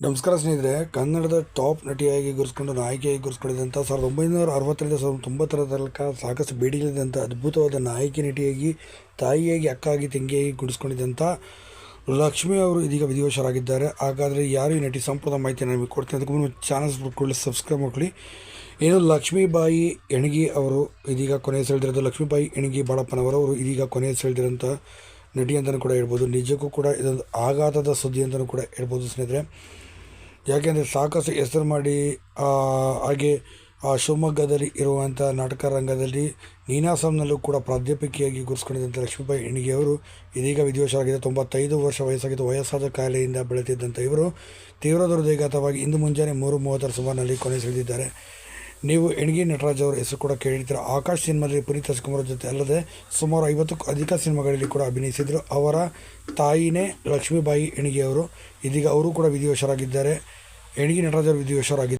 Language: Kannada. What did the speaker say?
ನಮಸ್ಕಾರ ಸ್ನೇಹಿತರೆ, ಕನ್ನಡದ ಟಾಪ್ ನಟಿಯಾಗಿ ಗುರುಸ್ಕೊಂಡು ನಾಯಕಿಯಾಗಿ ಗುರುಸ್ಕೊಂಡಿದ್ದಂಥ 1960 ತನಕ ಸಾಕಷ್ಟು ಬೇಡಿಕೆಯಿದ್ದಂಥ ಅದ್ಭುತವಾದ ನಾಯಕಿ ನಟಿಯಾಗಿ, ತಾಯಿಯಾಗಿ, ಅಕ್ಕಾಗಿ, ತಂಗಿಯಾಗಿ ಗುರುಸ್ಕೊಂಡಿದ್ದಂಥ ಲಕ್ಷ್ಮಿ ಅವರು ಇದೀಗ ವಿಧಿವಶರಾಗಿದ್ದಾರೆ. ಹಾಗಾದರೆ ಯಾರು ಈ ನಟಿ ಸಂಪೂರ್ಣ ಮಾಹಿತಿ ನಿಮಗೆ ಕೊಡ್ತೀನಿ. ಅದಕ್ಕೂ ಮುನ್ನ ಚಾನಲ್ಸ್ ಕೂಡಲೇ ಸಬ್ಸ್ಕ್ರೈಬ್ ಮಾಡ್ಕೊಳ್ಳಿ. ಏನು ಲಕ್ಷ್ಮೀಬಾಯಿ ಹೆಣಗಿ ಅವರು ಇದೀಗ ಕೊನೆಯ ಸೆಳೆದಿರೋದು. ಲಕ್ಷ್ಮೀಬಾಯಿ ಹೆಣಗಿ ಬಾಳಪ್ಪನವರು ಇದೀಗ ಕೊನೆಯ ಸೆಳೆದಿರೋಂಥ ನಟಿ ಅಂತಲೂ ಕೂಡ ಹೇಳ್ಬೋದು. ನಿಜಕ್ಕೂ ಕೂಡ ಇದೊಂದು ಆಘಾತದ ಸುದ್ದಿ ಅಂತಲೂ ಕೂಡ ಹೇಳ್ಬೋದು ಸ್ನೇಹಿತರೆ. ಯಾಕೆಂದರೆ ಸಾಕಷ್ಟು ಹೆಸರು ಮಾಡಿ ಹಾಗೆ ಶಿವಮೊಗ್ಗದಲ್ಲಿ ಇರುವಂಥ ನಾಟಕ ರಂಗದಲ್ಲಿ ನೀನಾಸಂನಲ್ಲೂ ಕೂಡ ಪ್ರಾಧ್ಯಾಪಕಿಯಾಗಿ ಗುರುಸ್ಕೊಂಡಿದ್ದಂಥ ಲಕ್ಷ್ಮೀಬಾಯಿ ಹೆಣಗಿ ಅವರು ಇದೀಗ ವಿಧಿವಶರಾಗಿದೆ. 95 ವರ್ಷ ವಯಸ್ಸಾಗಿದ್ದು. ವಯಸ್ಸಾದ ಕಾಯಿಲೆಯಿಂದ ಬೆಳೆದಿದ್ದಂಥ ಇವರು ತೀವ್ರ ಹೃದಯಾಘಾತವಾಗಿ ಇಂದು ಮುಂಜಾನೆ 3:30 ಸುಮಾರಿನಲ್ಲಿ ಕೊನೆ ಸೆಳೆದಿದ್ದಾರೆ. ನೀವು ಹೆಣಗಿ ನಟರಾಜ್ ಅವರ ಹೆಸರು ಕೂಡ ಕೇಳಿರ್ತೀರ. ಆಕಾಶ್ ಸಿನಿಮಾದಲ್ಲಿ ಪುನೀತ್ ರಾಜ್ಕುಮಾರ್ ಜೊತೆ ಅಲ್ಲದೆ ಸುಮಾರು 50ಕ್ಕೂ ಅಧಿಕ ಸಿನಿಮಾಗಳಲ್ಲಿ ಕೂಡ ಅಭಿನಯಿಸಿದರು. ಅವರ ತಾಯಿನೇ ಲಕ್ಷ್ಮೀಬಾಯಿ ಹೆಣಗಿ ಅವರು. ಇದೀಗ ಅವರು ಕೂಡ ವಿಧಿವಶರಾಗಿದ್ದಾರೆ. ಹೆಣಗಿ ನಟರಾಜ್ ಅವರು ವಿಧಿವಶರಾಗಿದ್ದಾರೆ.